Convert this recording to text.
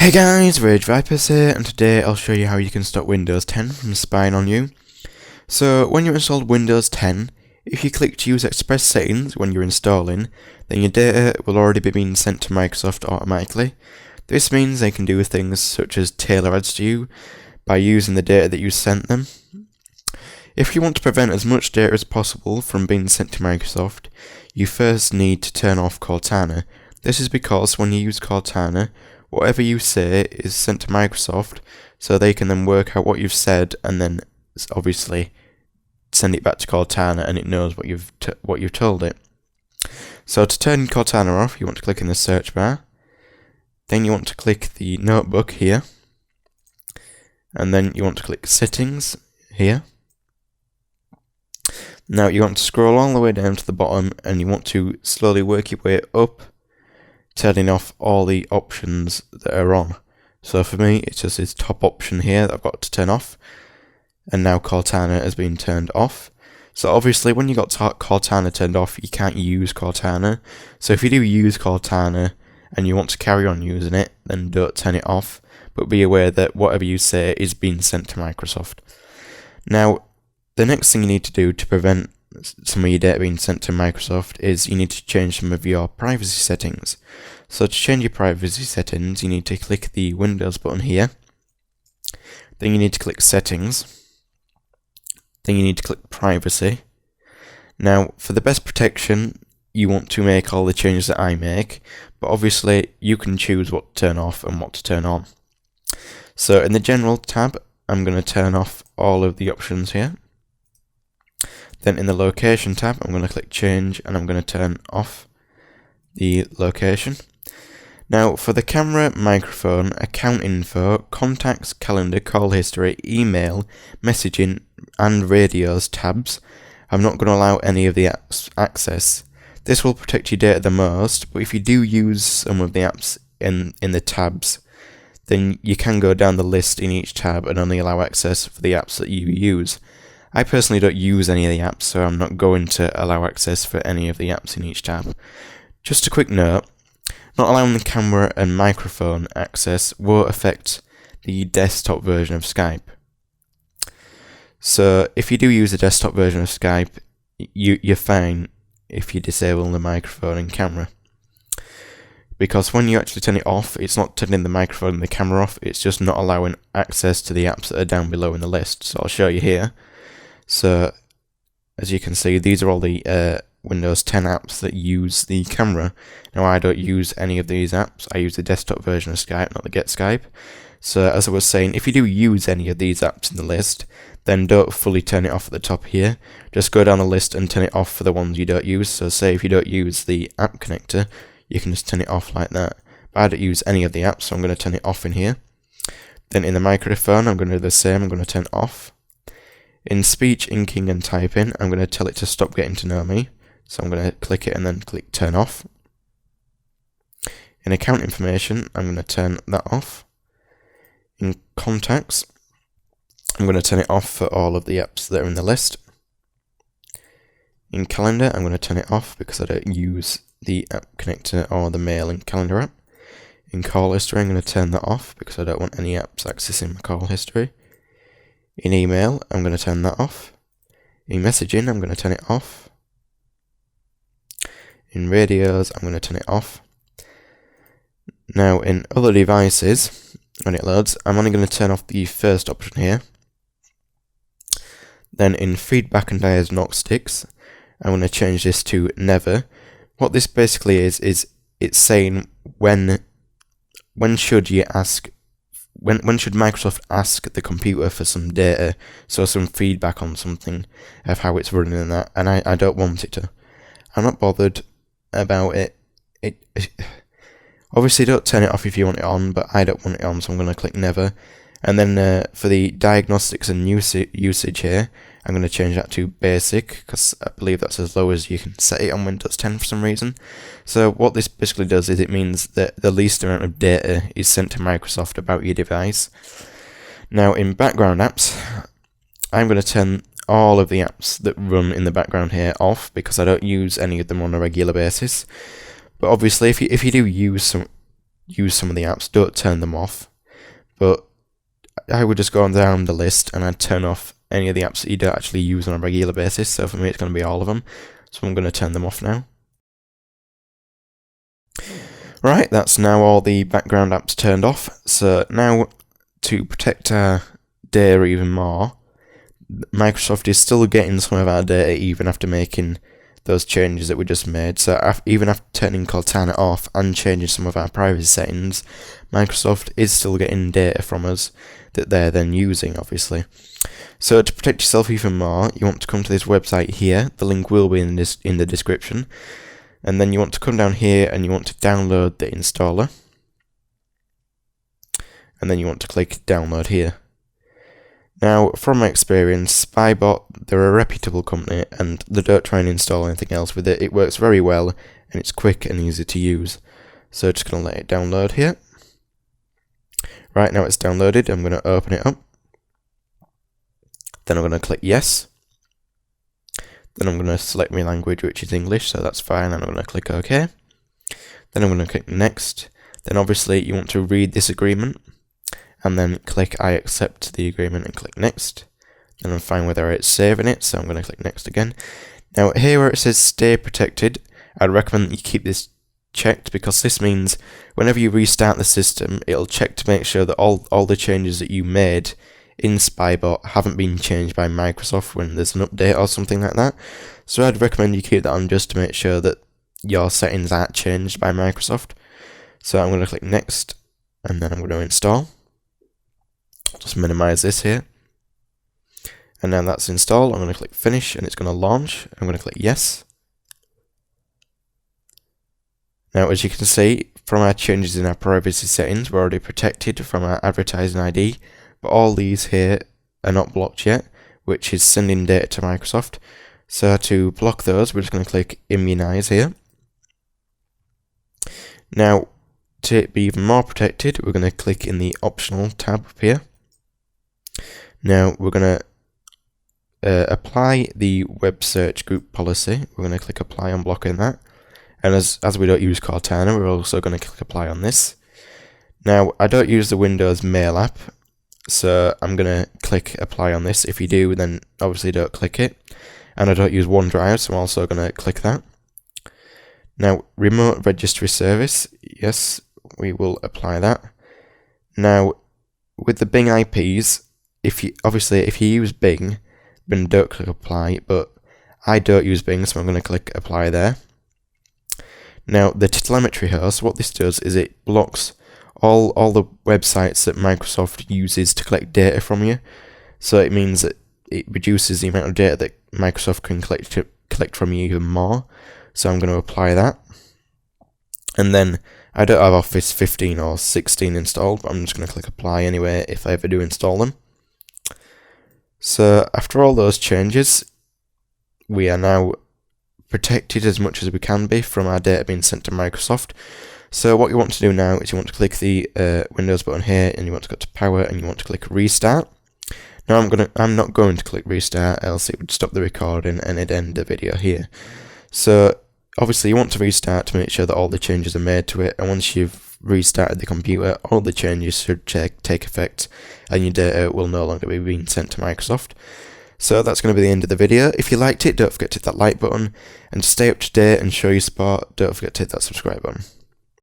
Hey guys, VipeRzZ here, and today I'll show you how you can stop Windows 10 from spying on you. So, when you installed Windows 10, if you click to use Express Settings when you're installing, then your data will already be being sent to Microsoft automatically. This means they can do things such as tailor ads to you by using the data that you sent them. If you want to prevent as much data as possible from being sent to Microsoft, you first need to turn off Cortana. This is because when you use Cortana, whatever you say is sent to Microsoft, so they can then work out what you've said and then obviously send it back to Cortana, and it knows what you've told it. So to turn Cortana off, you want to click in the search bar. Then you want to click the notebook here, and then you want to click Settings here. Now you want to scroll all the way down to the bottom, and you want to slowly work your way up, turning off all the options that are on. So for me, it's just this top option here that I've got to turn off, and now Cortana has been turned off. So obviously when you got Cortana turned off, you can't use Cortana. So if you do use Cortana and you want to carry on using it, then don't turn it off, but be aware that whatever you say is being sent to Microsoft. Now, the next thing you need to do to prevent some of your data being sent to Microsoft is you need to change some of your privacy settings. So to change your privacy settings, you need to click the Windows button here. Then you need to click Settings. Then you need to click Privacy. Now, for the best protection, you want to make all the changes that I make, but obviously you can choose what to turn off and what to turn on. So in the General tab, I'm going to turn off all of the options here. Then in the Location tab, I'm going to click Change, and I'm going to turn off the location. Now, for the camera, microphone, account info, contacts, calendar, call history, email, messaging, and radios tabs, I'm not going to allow any of the apps access. This will protect your data the most, but if you do use some of the apps in the tabs, then you can go down the list in each tab and only allow access for the apps that you use. I personally don't use any of the apps, so I'm not going to allow access for any of the apps in each tab. Just a quick note, not allowing the camera and microphone access won't affect the desktop version of Skype. So if you do use the desktop version of Skype, you're fine if you disable the microphone and camera. Because when you actually turn it off, it's not turning the microphone and the camera off, it's just not allowing access to the apps that are down below in the list. So I'll show you here. So, as you can see, these are all the Windows 10 apps that use the camera. Now, I don't use any of these apps. I use the desktop version of Skype, not the Get Skype. So, as I was saying, if you do use any of these apps in the list, then don't fully turn it off at the top here. Just go down the list and turn it off for the ones you don't use. So, say if you don't use the app connector, you can just turn it off like that. But I don't use any of the apps, so I'm going to turn it off in here. Then in the microphone, I'm going to do the same. I'm going to turn it off. In speech, inking, and typing, I'm going to tell it to stop getting to know me. So I'm going to click it and then click turn off. In account information, I'm going to turn that off. In contacts, I'm going to turn it off for all of the apps that are in the list. In calendar, I'm going to turn it off because I don't use the app connector or the mail and calendar app. In call history, I'm going to turn that off because I don't want any apps accessing my call history. In email, I'm going to turn that off. In messaging, I'm going to turn it off. In radios, I'm going to turn it off. Now, in other devices, when it loads, I'm only going to turn off the first option here. Then in feedback and diagnostics, I'm going to change this to never. What this basically is it's saying when should you ask. When should Microsoft ask the computer for some data, so some feedback on something of how it's running and that, and I don't want it to. I'm not bothered about it. Obviously don't turn it off if you want it on, but I don't want it on, so I'm going to click never. And then for the diagnostics and usage here, I'm going to change that to basic, because I believe that's as low as you can set it on Windows 10 for some reason. So what this basically does is it means that the least amount of data is sent to Microsoft about your device. Now in background apps, I'm going to turn all of the apps that run in the background here off, because I don't use any of them on a regular basis. But obviously if you do use use some of the apps, don't turn them off. But I would just go on down the list and I'd turn off any of the apps that you don't actually use on a regular basis. So for me, it's going to be all of them. So I'm going to turn them off now. Right, that's now all the background apps turned off. So now, to protect our data even more, Microsoft is still getting some of our data even after making those changes that we just made. So even after turning Cortana off and changing some of our privacy settings, Microsoft is still getting data from us that they're then using, obviously. So to protect yourself even more, you want to come to this website here. The link will be in the description. And then you want to come down here and you want to download the installer. And then you want to click download here. Now, from my experience, Spybot, they're a reputable company and they don't try and install anything else with it. It works very well and it's quick and easy to use. So just going to let it download here. Right, now it's downloaded, I'm going to open it up. Then I'm going to click yes. Then I'm going to select my language, which is English, so that's fine, and I'm going to click OK. Then I'm going to click next. Then obviously you want to read this agreement, and then click I accept the agreement and click next. Then I'm fine with whether it's saving it, so I'm going to click next again. Now here where it says stay protected, I'd recommend that you keep this checked, because this means whenever you restart the system, it'll check to make sure that all the changes that you made in Spybot haven't been changed by Microsoft when there's an update or something like that. So I'd recommend you keep that on just to make sure that your settings aren't changed by Microsoft. So I'm going to click next, and then I'm going to install. I'll just minimize this here. And now that's installed, I'm going to click finish and it's going to launch. I'm going to click yes. Now as you can see, from our changes in our privacy settings, we're already protected from our advertising ID. But all these here are not blocked yet, which is sending data to Microsoft. So to block those, we're just going to click immunize here. Now, to be even more protected, we're going to click in the optional tab up here. Now, we're going to apply the web search group policy. We're going to click apply on blocking that. And as we don't use Cortana, we're also going to click apply on this. Now, I don't use the Windows Mail app, so I'm going to click apply on this. If you do, then obviously don't click it. And I don't use OneDrive, so I'm also going to click that. Now, remote registry service, yes, we will apply that. Now, with the Bing IPs, if you use Bing, then don't click apply, but I don't use Bing, so I'm going to click apply there. Now, the telemetry host, what this does is it blocks all the websites that Microsoft uses to collect data from you. So it means that it reduces the amount of data that Microsoft can collect from you even more. So I'm going to apply that. And then I don't have Office 15 or 16 installed, but I'm just going to click apply anyway if I ever do install them. So after all those changes, we are now protected as much as we can be from our data being sent to Microsoft. So what you want to do now is you want to click the Windows button here, and you want to go to power, and you want to click restart. Now I'm not going to click restart, else it would stop the recording and it'd end the video here. So obviously you want to restart to make sure that all the changes are made to it, and once you've restarted the computer, all the changes should take effect and your data will no longer be being sent to Microsoft. So that's going to be the end of the video. If you liked it, don't forget to hit that like button, and to stay up to date and show your support, don't forget to hit that subscribe button.